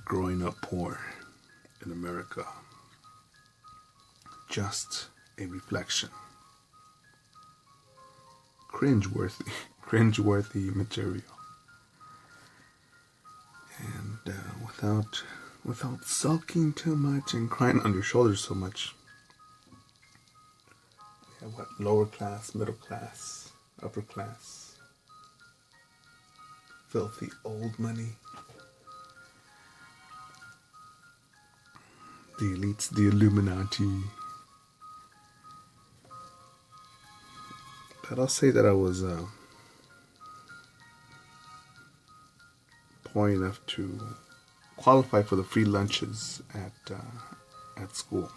growing up poor in America. Just a reflection. Cringeworthy, cringeworthy material. And without sulking too much and crying on your shoulders so much. We have what? Lower class, middle class, upper class. Filthy old money. The elites, the Illuminati. But I'll say that I was poor enough to qualify for the free lunches at school.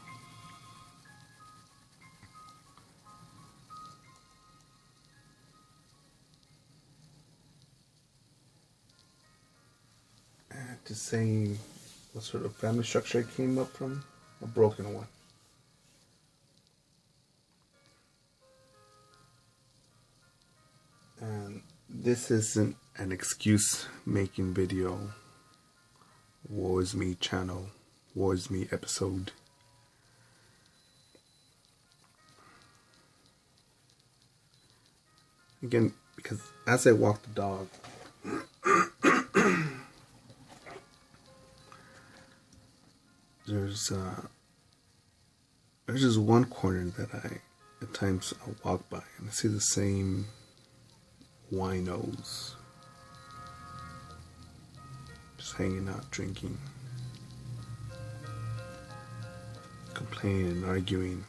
And to say what sort of family structure I came up from, a broken one. And this isn't an excuse making video, woe is me channel, woe is me episode. Again, because as I walk the dog, there's just one corner that I at times I walk by and I see the same winos just hanging out, drinking, complaining and arguing,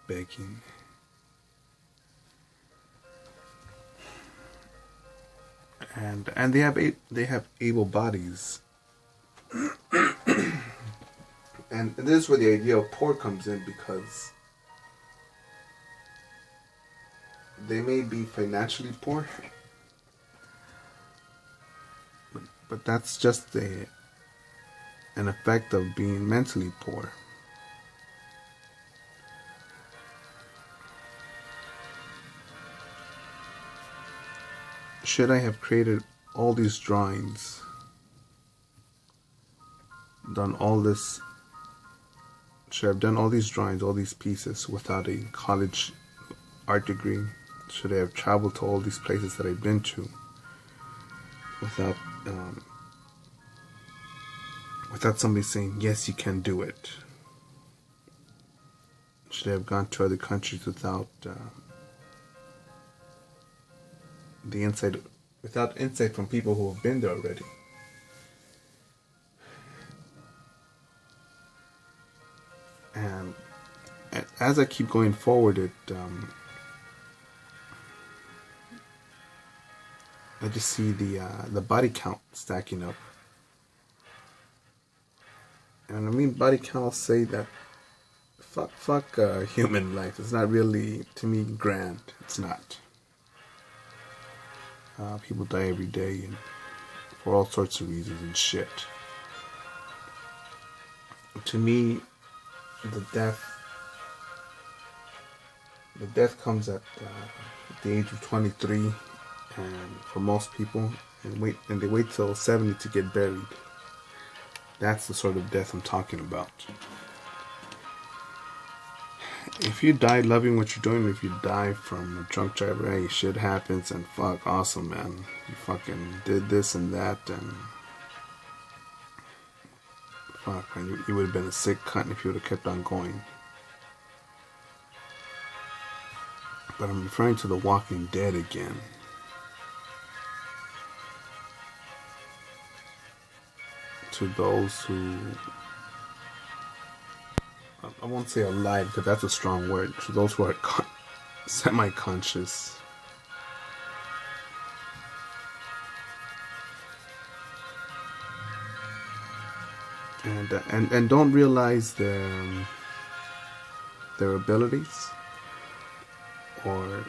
begging. And they have able bodies. And this is where the idea of poor comes in, because they may be financially poor, but that's just an effect of being mentally poor. Should I have created all these drawings, done all this, should I have done all these drawings, all these pieces without a college art degree? Should I have traveled to all these places that I've been to without somebody saying, yes, you can do it? Should I have gone to other countries without insight from people who have been there already? And as I keep going forward, I just see the body count stacking up. And I mean body count, I'll say that fuck human life. It's not really, to me, grand. It's not. People die every day and for all sorts of reasons and shit. To me, the death comes at the age of 23, and for most people, and they wait till 70 to get buried. That's the sort of death I'm talking about. If you die loving what you're doing, if you die from a drunk driver, hey, shit happens, and fuck, awesome, man. You fucking did this and that, and fuck, man, you would have been a sick cunt if you would have kept on going. But I'm referring to The Walking Dead again. To those who, I won't say alive because that's a strong word, to those who are semi-conscious. And don't realize their abilities, or,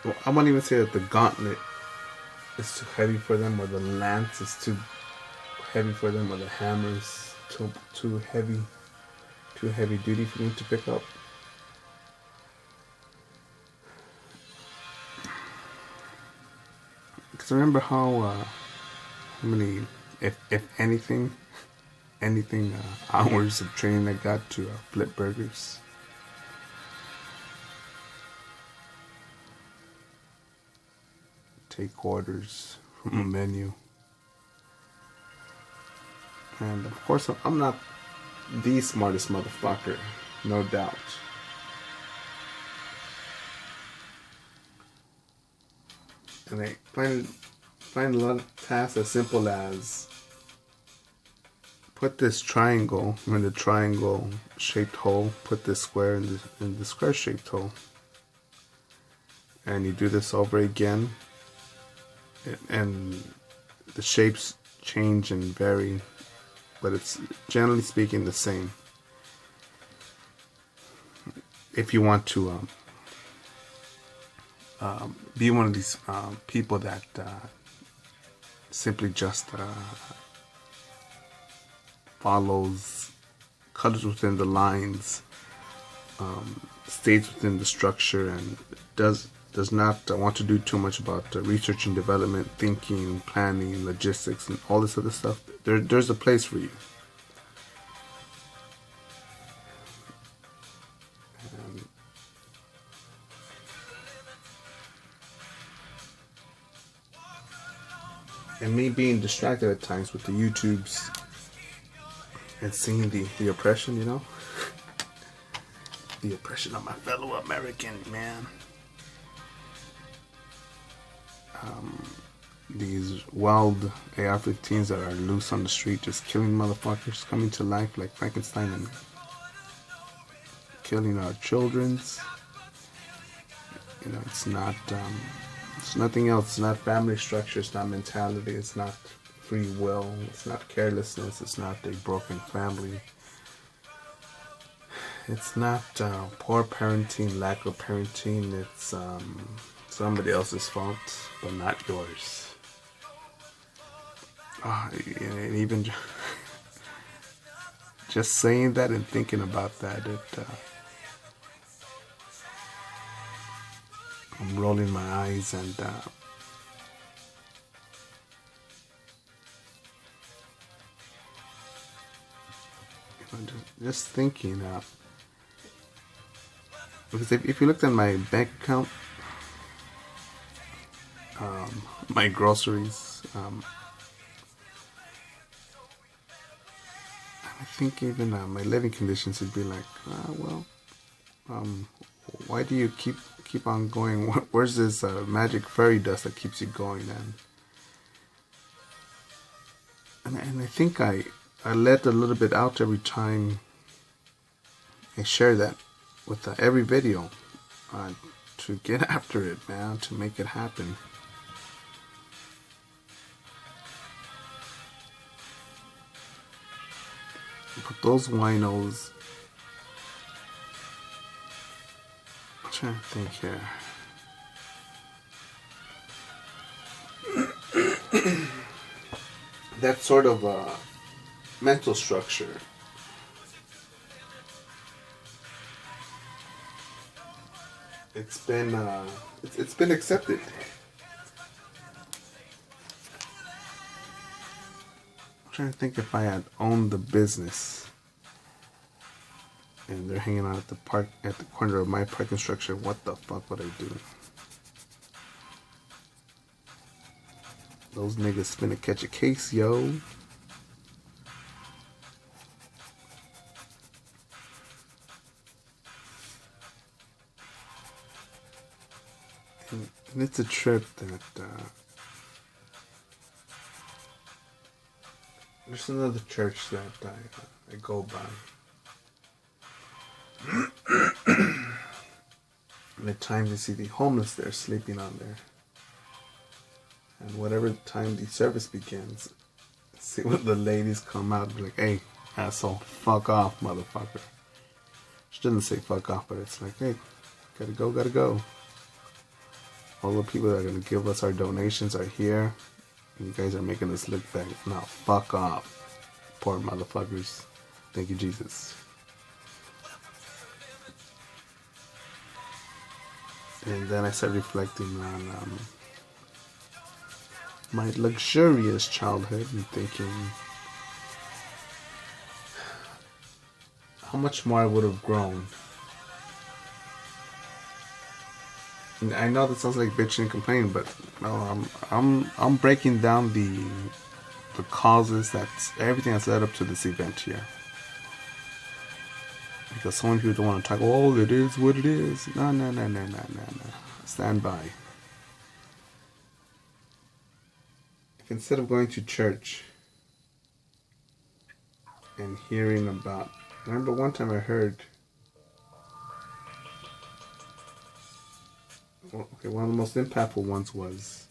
well, I won't even say that the gauntlet is too heavy for them, or the lance is too heavy for them, or the hammer is too heavy duty for them to pick up. Because remember how many, if anything hours of training I got to flip burgers. Take orders from a menu. And of course, I'm not the smartest motherfucker, no doubt. And I find a lot of tasks as simple as put this triangle in the triangle shaped hole, put this square in the square shaped hole. And you do this over again, and the shapes change and vary, but it's generally speaking the same. If you want to be one of these people that simply just follows, colors within the lines, stays within the structure, and does not want to do too much about research and development, thinking, planning, logistics, and all this other stuff, there's a place for you. And me being distracted at times with the YouTubes and seeing the oppression, you know? The oppression of my fellow American, man. These wild AR-15s that are loose on the street, just killing motherfuckers, coming to life like Frankenstein and killing our children's. You know, it's not, it's nothing else. It's not family structure, it's not mentality, it's not free will, it's not carelessness, it's not a broken family. It's not poor parenting, lack of parenting, it's somebody else's fault, but not yours. And even just saying that and thinking about that, I'm rolling my eyes and just thinking. Because if you looked at my bank account, my groceries, I think even my living conditions would be like, why do you keep on going? Where's this magic fairy dust that keeps you going? And I think I let a little bit out every time I share that with every video, to get after it, man, to make it happen. But those winos, I'm trying to think here. That sort of mental structure, it's been accepted. I'm trying to think if I had owned the business and they're hanging out at the corner of my parking structure, what the fuck would I do? Those niggas finna catch a case, yo. And it's a trip that there's another church that I go by. And at times you see the homeless there sleeping on there. And whatever time the service begins, see when the ladies come out and be like, hey, asshole, fuck off, motherfucker. She doesn't say fuck off, but it's like, hey, gotta go. All the people that are gonna give us our donations are here. And you guys are making us look bad. Now, fuck off, poor motherfuckers. Thank you, Jesus. And then I started reflecting on my luxurious childhood and thinking how much more I would have grown. And I know that sounds like bitching and complaining, but no, I'm breaking down the causes, that's everything that's led up to this event here. Because so many people don't want to talk. Oh, it is what it is. No. Stand by. If instead of going to church and hearing about, I remember one time I heard. Okay, one of the most impactful ones was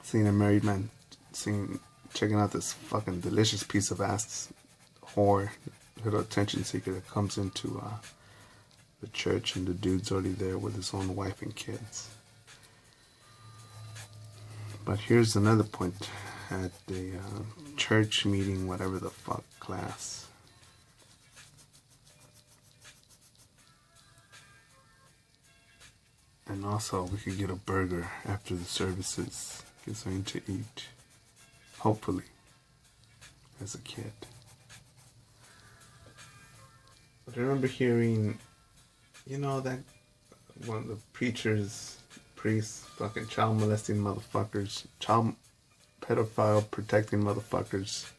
seeing a married man checking out this fucking delicious piece of ass whore, little attention seeker that comes into the church, and the dude's already there with his own wife and kids. But here's another point at the church meeting, whatever the fuck class. And also, we could get a burger after the services, get something to eat. Hopefully, as a kid. But I remember hearing, that one of the priests, fucking child molesting motherfuckers, child pedophile protecting motherfuckers,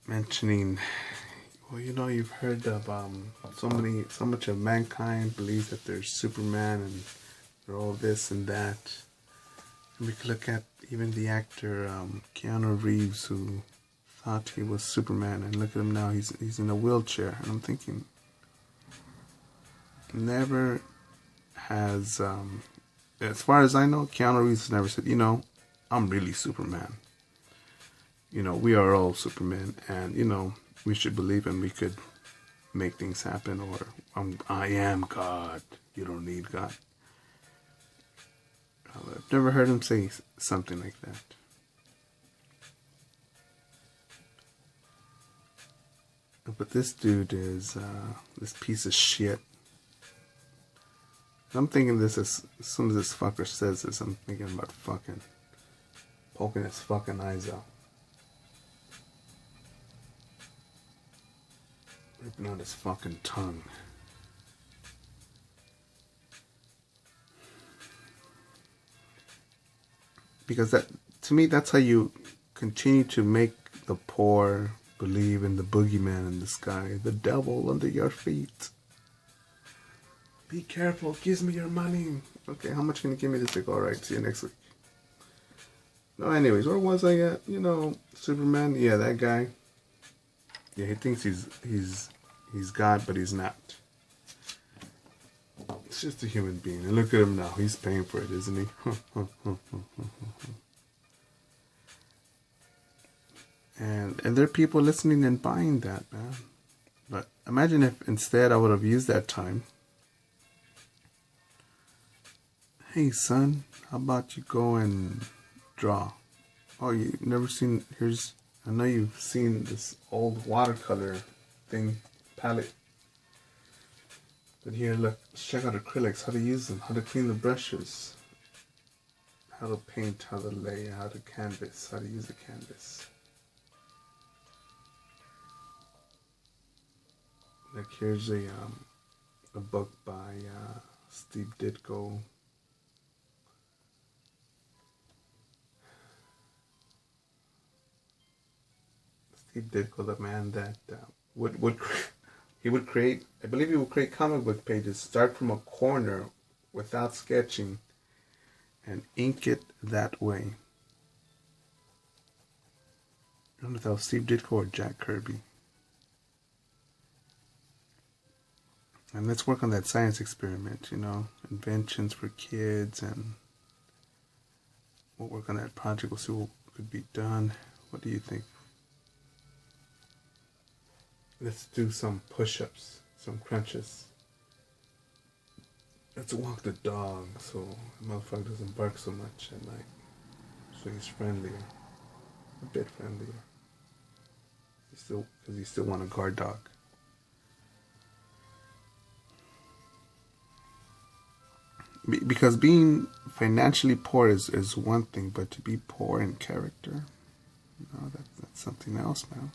mentioning, well, you've heard of so much of mankind believes that there's Superman and they're all this and that. And we could look at even the actor Keanu Reeves, who thought he was Superman, and look at him now, he's in a wheelchair. And I'm thinking, never has, as far as I know, Keanu Reeves has never said, I'm really Superman. We are all Superman, and we should believe him. We could make things happen, or I am God. You don't need God. I've never heard him say something like that. But this dude is this piece of shit. I'm thinking this as soon as this fucker says this, I'm thinking about fucking poking his fucking eyes out. Ripping out his fucking tongue. Because to me, that's how you continue to make the poor believe in the boogeyman in the sky, the devil under your feet. Be careful, gives me your money. Okay, how much can you give me this week? Alright, see you next week. No, anyways, where was I at? Superman, yeah, that guy. Yeah, he thinks he's God, but he's not. It's just a human being. And look at him now. He's paying for it, isn't he? And there are people listening and buying that, man. But imagine if instead I would have used that time. Hey, son, how about you go and draw? Oh, you've never seen, I know you've seen this old watercolor thing, palette. But here, look, let's check out acrylics, how to use them, how to clean the brushes, how to paint, how to lay, how to canvas, how to use the canvas. Like here's a book by Steve Ditko. Steve Ditko, the man that he would create, I believe he would create comic book pages, start from a corner without sketching, and ink it that way. I don't know if that was Steve Ditko or Jack Kirby. And let's work on that science experiment, inventions for kids, and we'll work on that project. We'll see what could be done. What do you think? Let's do some push-ups, some crunches. Let's walk the dog so the motherfucker doesn't bark so much at night. So he's friendlier, a bit friendlier. Because you still want a guard dog. Because being financially poor is one thing, but to be poor in character, no, that's something else, man.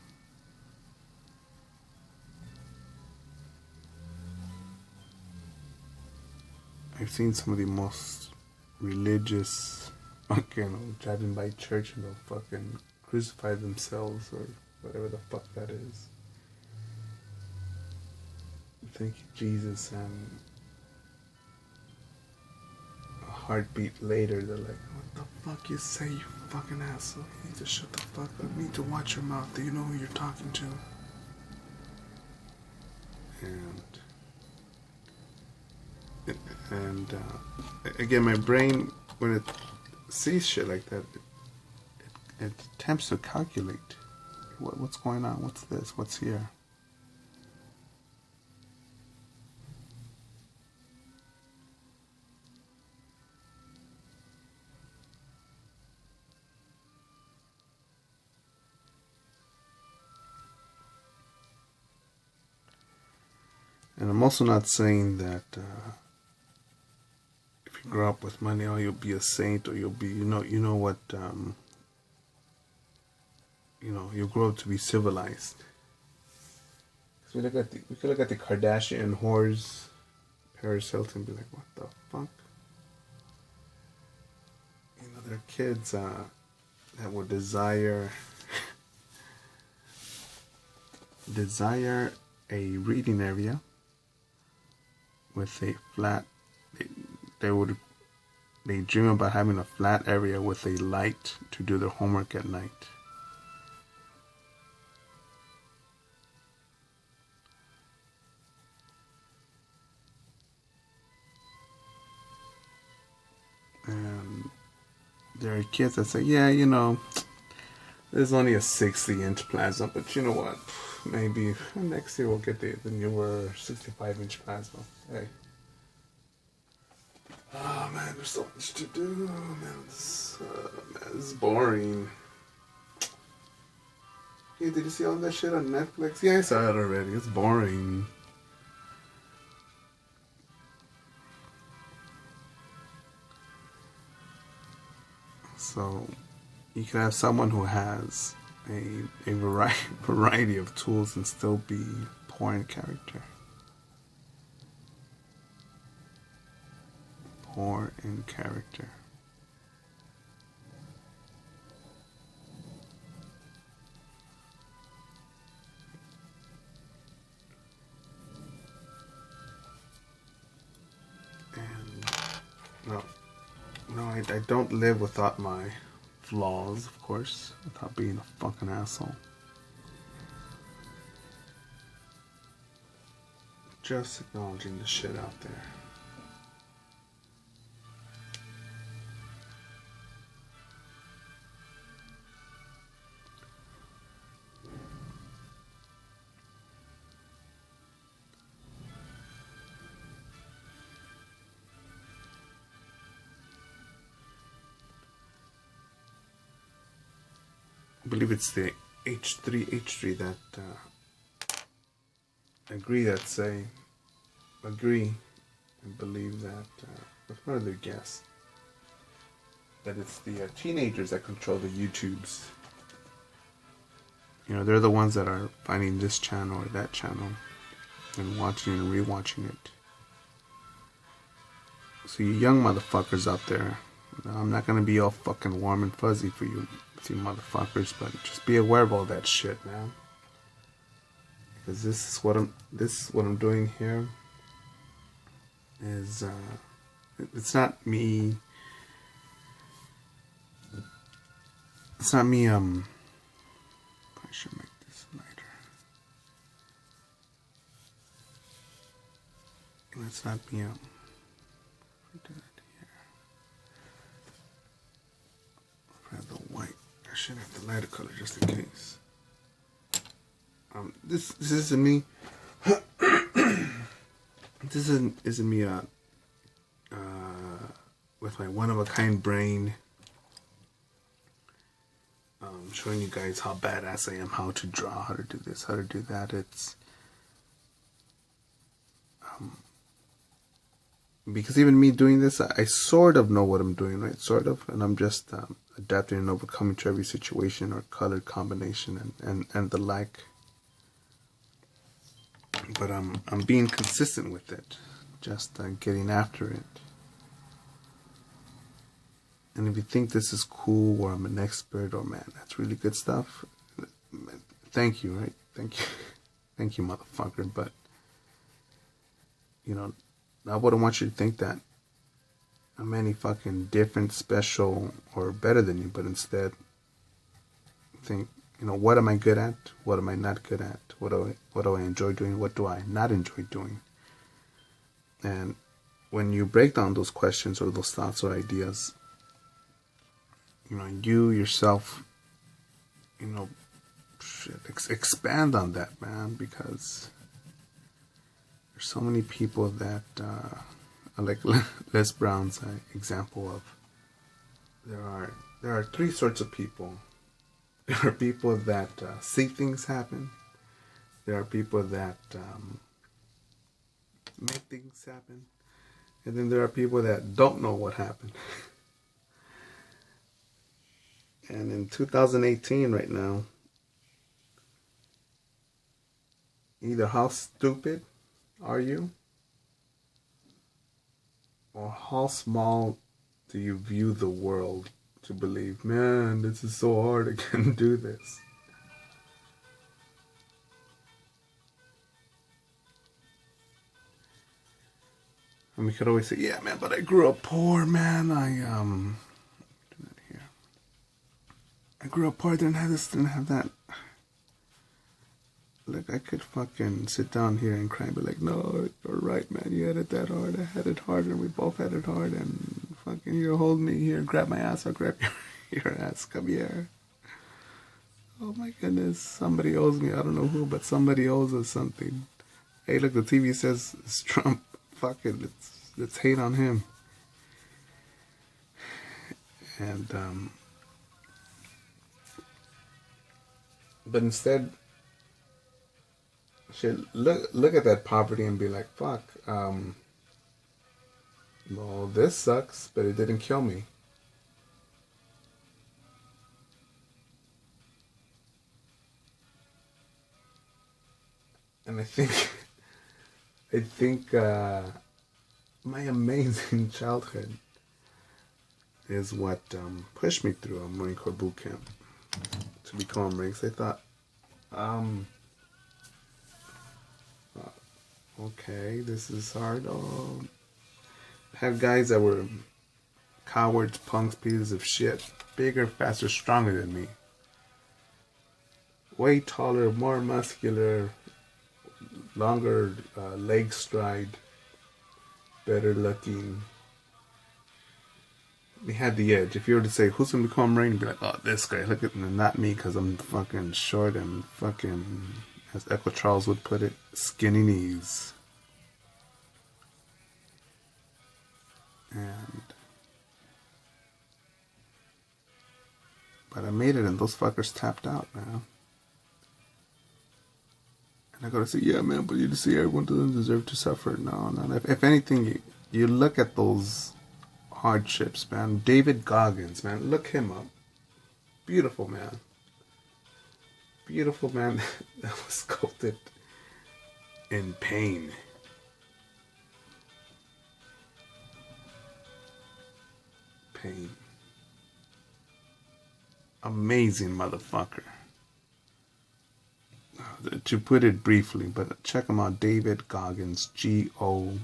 I've seen some of the most religious, fucking, driving by church and they'll fucking crucify themselves or whatever the fuck that is. Thank you, Jesus, and a heartbeat later, they're like, what the fuck you say, you fucking asshole? You need to shut the fuck up. You need to watch your mouth. Do you know who you're talking to? And again, my brain, when it sees shit like that, it attempts to calculate what's going on, what's this, what's here. And I'm also not saying that if you grow up with money, oh, you'll be a saint, or you'll be, you know what, you'll grow up to be civilized. So we could look at the Kardashian whores, Paris Hilton, and be like, what the fuck? They're kids that would desire a reading area with a flat. They dream about having a flat area with a light to do their homework at night. And there are kids that say, yeah, there's only a 60-inch plasma, but you know what? Maybe next year we'll get the newer 65-inch plasma. Hey. Oh man, there's so much to do. Man, this is boring. Hey, did you see all that shit on Netflix? Yeah, I saw it already. It's boring. So, you can have someone who has a variety of tools and still be poor in character. Poor in character. And no, I don't live without my flaws, of course, without being a fucking asshole. Just acknowledging the shit out there. I believe it's the H3 that agree and believe that with one of their guests that it's the teenagers that control the YouTubes. They're the ones that are finding this channel or that channel and watching and rewatching it. So you young motherfuckers out there, I'm not gonna be all fucking warm and fuzzy for you motherfuckers, but just be aware of all that shit, man. Because this is what I'm doing here. Is it's not me. It's not me. I should make this lighter. It's not me. Do that here. I have the white. I should have the lighter color just in case. This isn't me. This isn't me. With my one-of-a-kind brain, showing you guys how badass I am, how to draw, how to do this, how to do that. It's because even me doing this, I sort of know what I'm doing, right? Sort of, and I'm just adapting and overcoming to every situation or color combination and the like. But I'm being consistent with it, just getting after it. And if you think this is cool, or I'm an expert, or man, that's really good stuff, thank you, right? Thank you, thank you, motherfucker. But you know, I wouldn't want you to think that I'm any fucking different, special, or better than you, but instead think, you know, what am I good at? What am I not good at? What do I enjoy doing? What do I not enjoy doing? And when you break down those questions or those thoughts or ideas, you know, you yourself, you know, expand on that, man, because there's so many people that, like Les Brown's example of, there are three sorts of people. There are people that see things happen. There are people that make things happen. And then there are people that don't know what happened. And in 2018 right now, either how stupid are you, or how small do you view the world to believe, man, this is so hard, I can't do this. And we could always say, yeah, man, but I grew up poor, man. I grew up poor, didn't have this, didn't have that. Look, I could fucking sit down here and cry and be like, no, you're right, man, you had it that hard, I had it hard, and we both had it hard, and fucking you hold me here, grab my ass, I'll grab your ass, come here. Oh my goodness, somebody owes me, I don't know who, but somebody owes us something. Hey, look, the TV says it's Trump, fuck it, let's hate on him. And, but instead, should look at that poverty and be like, fuck, well, this sucks, but it didn't kill me. And I think my amazing childhood is what pushed me through a Marine Corps boot camp to become a Marine. I thought, okay, this is hard. Oh, I have guys that were cowards, punks, pieces of shit, bigger, faster, stronger than me, way taller, more muscular, longer leg stride, better looking. We had the edge. If you were to say, who's gonna become a Marine, you'd be like, oh, this guy. Look at me, not me, because I'm fucking short and fucking, as Echo Charles would put it, skinny knees. But I made it, and those fuckers tapped out, man. And I gotta say, yeah, man, but you just see, everyone doesn't deserve to suffer. No. If anything, you look at those hardships, man. David Goggins, man, look him up. Beautiful man. Beautiful man that was sculpted in pain. Pain. Amazing motherfucker. To put it briefly, but check him out, David Goggins, Goggins.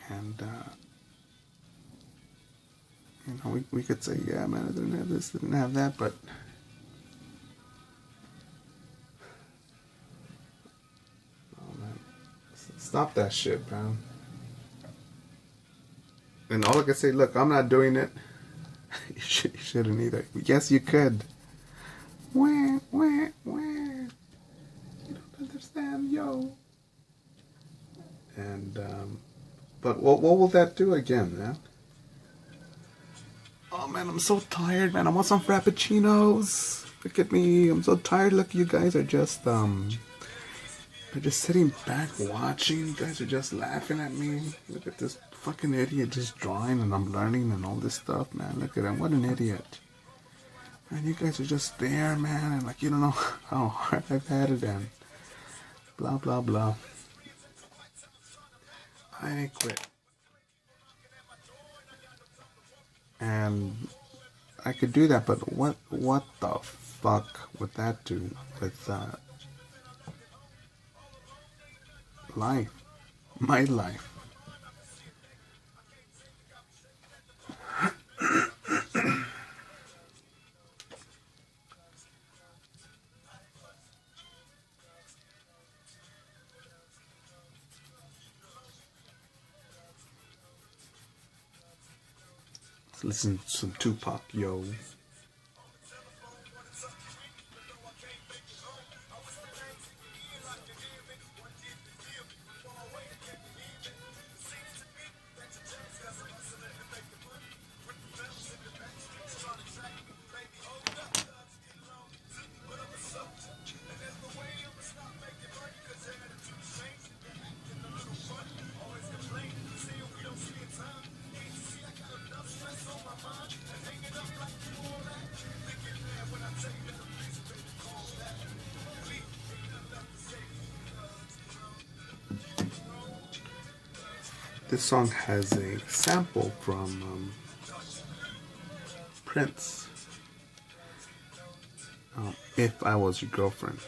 And, you know, we could say, yeah, man, I didn't have this, didn't have that, but oh, man, stop that shit, man. And all I can say, look, I'm not doing it. You shouldn't either. Yes, you could. Wah. You don't understand, yo. And, but what will that do again, man? Oh, man, I'm so tired, man. I want some Frappuccinos. Look at me. I'm so tired. Look, you guys are just, I'm just sitting back watching. You guys are just laughing at me. Look at this fucking idiot just drawing and I'm learning and all this stuff, man. Look at him. What an idiot. And you guys are just there, man. And like, you don't know how hard I've had it and blah, blah, blah. I ain't quit. And I could do that, but what the fuck would that do with life? My life. Let's listen to some Tupac, yo. This song has a sample from Prince. If I Was Your Girlfriend.